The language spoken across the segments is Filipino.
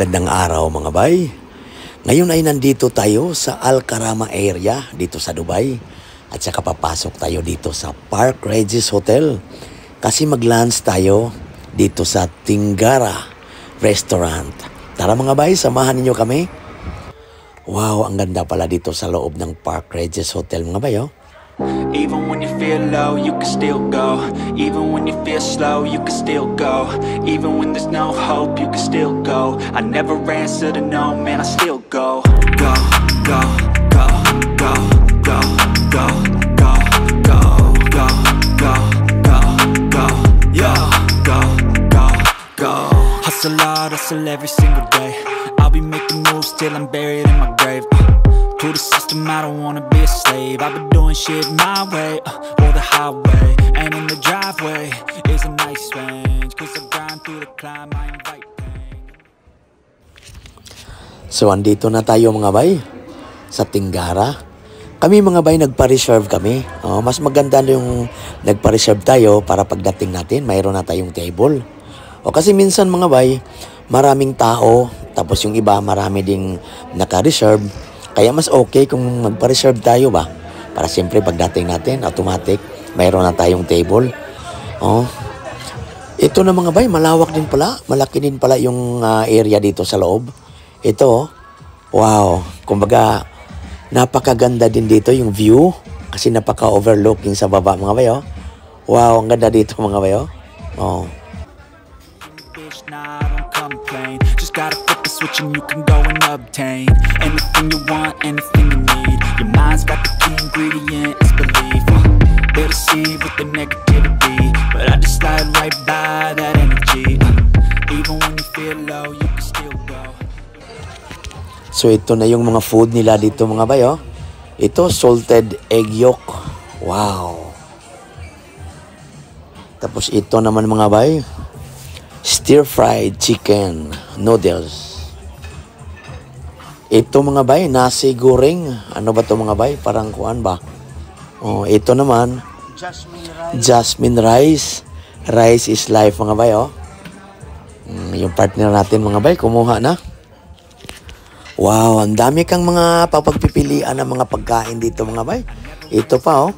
Magandang araw mga bay. Ngayon ay nandito tayo sa Al Karama area dito sa Dubai. At saka papasok tayo dito sa Park Regis Hotel. Kasi mag-lunch tayo dito sa Tingara Restaurant. Tara mga bay, samahan ninyo kami. Wow, ang ganda pala dito sa loob ng Park Regis Hotel mga bay, oh. Even when you feel low, you can still go. Even when you feel slow, you can still go. Even when there's no hope, you can still go. I never answer to no, man, I still go. Go, go, go, go, go, go, go, go, go, go, go, go, yo, go, go, go. Hustle hard, hustle every single day. I'll be making moves till I'm buried in my grave. To the system, I don't wanna be a slave. I've been doing shit my way, or the highway. And in the driveway is a nice range. Cause I grind through the climb, I invite pain. So andito na tayo mga bay sa Tingara. Kami mga bay nagpa-reserve kami. Mas maganda yung nagpa-reserve tayo para pagdating natin mayroon na tayong table. Kasi minsan mga bay maraming tao tapos yung iba marami ding naka-reserve. Kaya mas okay kung magpa-reserve tayo ba? Para siyempre pagdating natin, automatic, mayroon na tayong table. Ito na mga bay, malawak din pala. Malaki din pala yung area dito sa loob. Ito, wow. Kumbaga, napakaganda din dito yung view. Kasi napaka-overlooking sa baba mga bay, oh. Wow, ang ganda dito mga bay, oh. Just gotta flip the switch and you can go and obtain anything you want, anything you need. Your mind's got the key ingredient, it's belief. They'll deceive with the negativity, but I just slide right by that energy. Even when you feel low, you can still go. So ito na yung mga food nila dito mga bay, oh. Ito, salted egg yolk. Wow. Tapos ito naman mga bay, stir-fried chicken noodles. Ito mga bay, nasi goreng. Ano ba to mga bay? Parang kuan ba? Ito naman, jasmine rice. Rice is life mga bay, oh. Yung partner natin mga bay, kumuha na. Wow, ang dami kang mga papagpipilian ng mga pagkain dito mga bay. Ito pa, oh.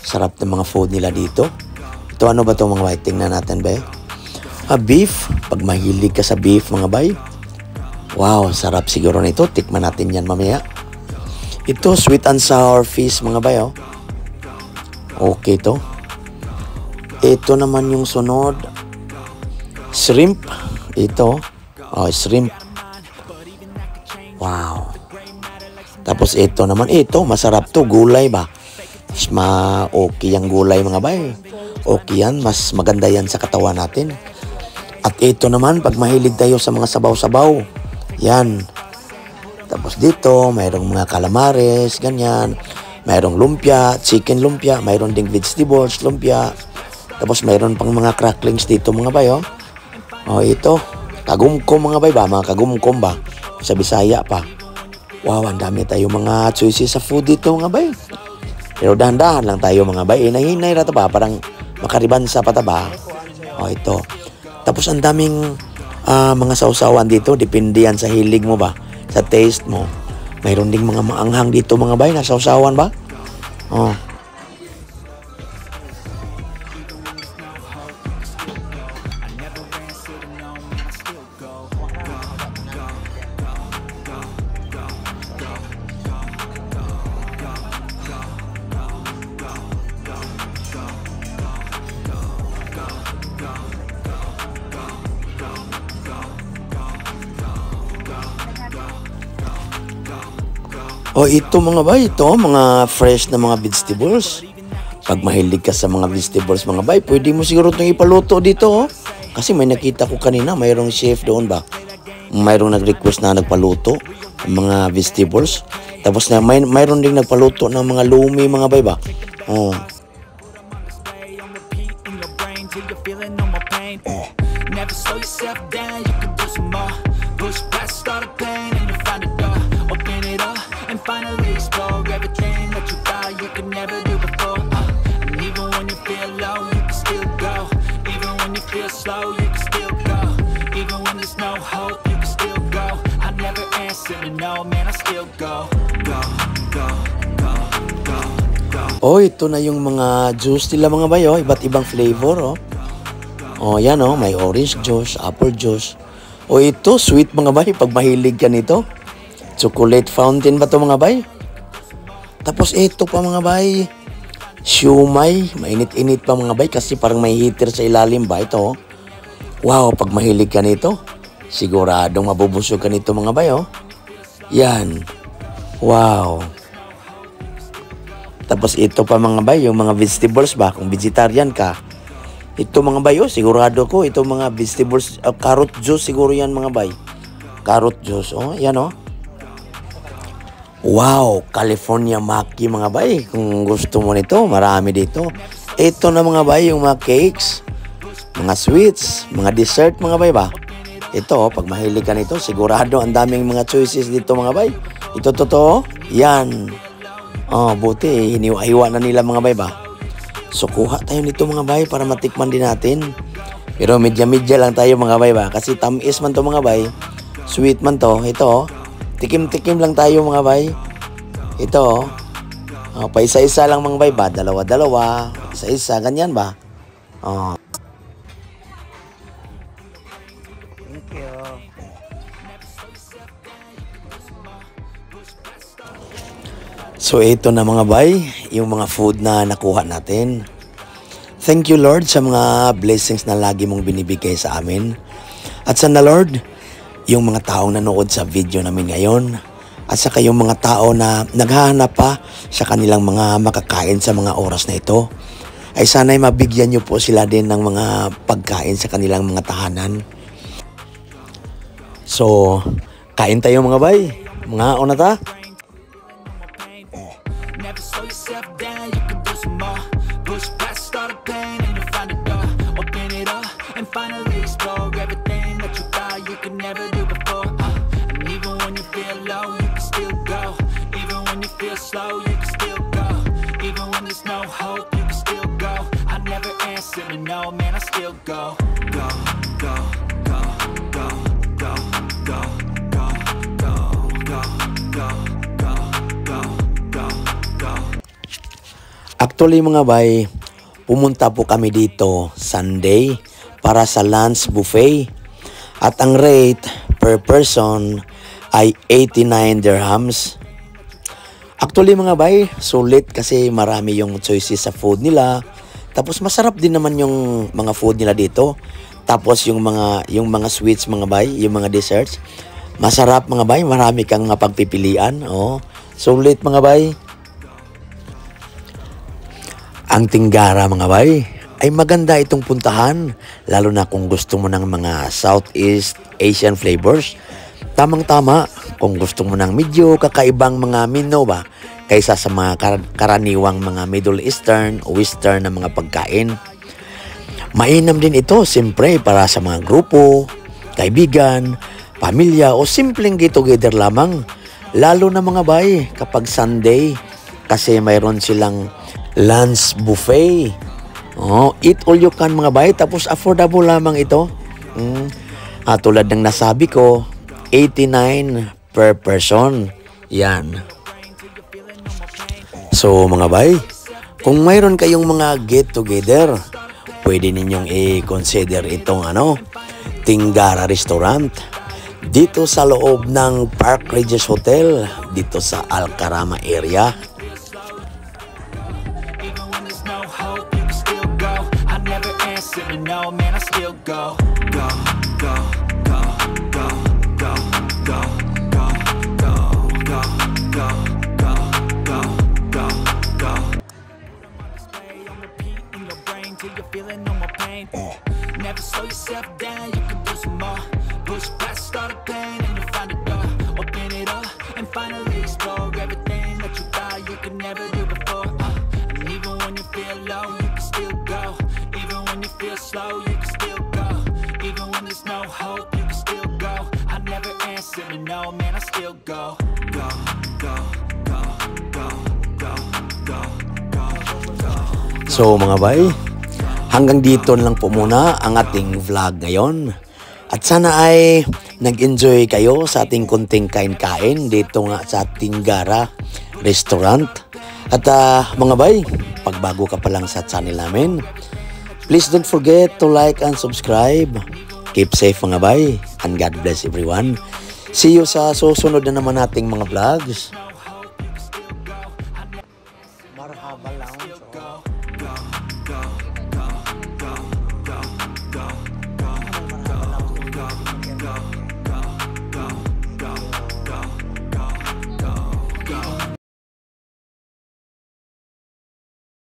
Sarap ng mga food nila dito. Ito ano ba to mga bay? Tingnan natin bay. Beef, pag mahilig ka sa beef mga bay. Wow, sarap siguro nito. Tikman natin yan mamaya. Ito, sweet and sour fish mga bay, oh. Okay to. Ito naman yung sunod. Shrimp. Ito, shrimp. Wow. Tapos ito naman, ito, masarap to. Gulay ba? Okay yung gulay mga bay. Okay yan, mas maganda yan sa katawan natin. At ito naman, pag mahilig tayo sa mga sabaw-sabaw, yan. Tapos dito, mayroong mga calamares, ganyan. Mayroong lumpia, chicken lumpia, mayroong ding vegetables, lumpia. Tapos mayroon pang mga cracklings dito mga bay, oh. Ito, kagumkom mga bay ba? Mga kagumkom ba? Sa Bisaya pa. Wow, ang dami tayo mga choices sa food dito mga bay. Pero dahan-dahan lang tayo mga bay. Hinay-hinay rata ba? Parang makaribansa pa taba. Ito. Tapos ang daming mga sausawan dito, depende yan sa hilig mo ba, sa taste mo. Mayroon ding mga maanghang dito mga bay na sausawan ba? Ito mga bay, ito mga fresh na mga vegetables. Pag mahilig ka sa mga vegetables mga bay, pwede mo siguro itong ipaluto dito, oh. Kasi may nakita ko kanina, mayroong chef doon ba? Mayroong nag-request na nagpaluto ng mga vegetables. Tapos na mayroon ding nagpaluto ng mga lumi mga bay ba? Never slow yourself down, you can do some more. Push past all the pain and you find a door. Open it up and finally explore everything that you thought you could never do before. And even when you feel low, you can still go. Even when you feel slow, you can still go. Even when there's no hope, you can still go. Oh, ito na yung mga juice nila mga bay, oh. Iba't ibang flavor, oh. Oh, yan, oh. May orange juice, apple juice. Oh, ito, sweet mga bay. Pag mahilig ka nito. Chocolate fountain ba to mga bay? Tapos ito pa mga bay. Siumay. Mainit-init pa mga bay kasi parang may heater sa ilalim ba ito, oh. Wow, pag mahilig ka nito, siguradong mabubusog ka nito mga bay, oh. Yan. Wow. Tapos ito pa mga bay, yung mga vegetables ba, kung vegetarian ka. Ito mga bay, oh, sigurado ko, ito mga vegetables, carrot juice siguro yan mga bay. Carrot juice, oh, yan oh. Wow, California Maki mga bay. Kung gusto mo nito, marami dito. Ito na mga bay, yung mga cakes, mga sweets, mga dessert mga bay ba. Ito, pag mahilig ka nito, sigurado ang daming mga choices dito mga bay. Ito totoo, yan. Oh, buti, hiniwa-hiwa na nila mga bay ba. So, kuha tayo nito mga bay para matikman din natin. Pero medya-medya lang tayo mga bay ba. Kasi tamis man to mga bay. Sweet man to. Ito, tikim-tikim lang tayo mga bay. Ito, pa isa-isa lang mga bay ba. Dalawa-dalawa, isa-isa, ganyan ba. Oh. Thank you. So ito na mga bay, yung mga food na nakuha natin. Thank you Lord sa mga blessings na lagi mong binibigay sa amin. At sana Lord, yung mga taong nanood sa video namin ngayon, at saka yung mga tao na naghahanap pa sa kanilang mga makakain sa mga oras na ito, ay sana'y mabigyan nyo po sila din ng mga pagkain sa kanilang mga tahanan. So, kain tayo mga bay. Mga ona ta? Never slow yourself down, you can do some more. Push past all the pain and you'll find a door. Open it up and finally explore everything that you thought you could never do before. And even when you feel low, you can still go. Even when you feel slow, you can still go. Even when there's no hope, you can still go. I never answer to no, man, I still go. Go, go, go, go, go, go, go, go, go, go. Actually mga bay, pumunta po kami dito Sunday para sa lunch buffet. At ang rate per person ay 89 dirhams. Actually mga bay, sulit kasi marami yung choices sa food nila. Tapos masarap din naman yung mga food nila dito. Tapos yung mga sweets mga bay, yung mga desserts, masarap mga bay, marami kang pagpipilian. Oh, sulit mga bay. Ang Tinggara mga bay ay maganda itong puntahan, lalo na kung gusto mo ng mga Southeast Asian flavors. Tamang-tama kung gusto mo ng medyo kakaibang mga menu ba kaysa sa mga karaniwang mga Middle Eastern o Western na mga pagkain. Mainam din ito siyempre para sa mga grupo, kaibigan, pamilya o simpleng get-together lamang. Lalo na mga bay kapag Sunday kasi mayroon silang lunch buffet. Oh, eat all you can mga bay, tapos affordable lamang ito. Tulad ng nasabi ko, 89 per person. Yan. So mga bay, kung mayroon kayong mga get together, pwede ninyong i-consider itong Tinggara Restaurant dito sa loob ng Park Regis Hotel dito sa Al-Karama area. No, man, I still go, go, go, go, go, go, go, go, go, go, go, go, go, go, go. Stay on repeat in your brain till you're feeling no more pain. Never slow yourself down, you can do some more. Push past all the pain and you'll find a door. Open it up and finally explore everything that you thought you could never do before. And even when you feel low, you can still go. Even when you feel slow, you can still go. Even when there's no hope, you can still go. I never answer to no, man, I still go. Go, go, go, go, go, go, go, go. So mga bay, hanggang dito lang po muna ang ating vlog ngayon. At sana ay nag-enjoy kayo sa ating kunting kain-kain dito nga sa Tinggara Restaurant. At mga bay, pagbago ka pa lang sa channel namin, please don't forget to like and subscribe. Keep safe mga bay, and God bless everyone. See you sa susunod na naman nating mga vlogs. Marhaba Lounge.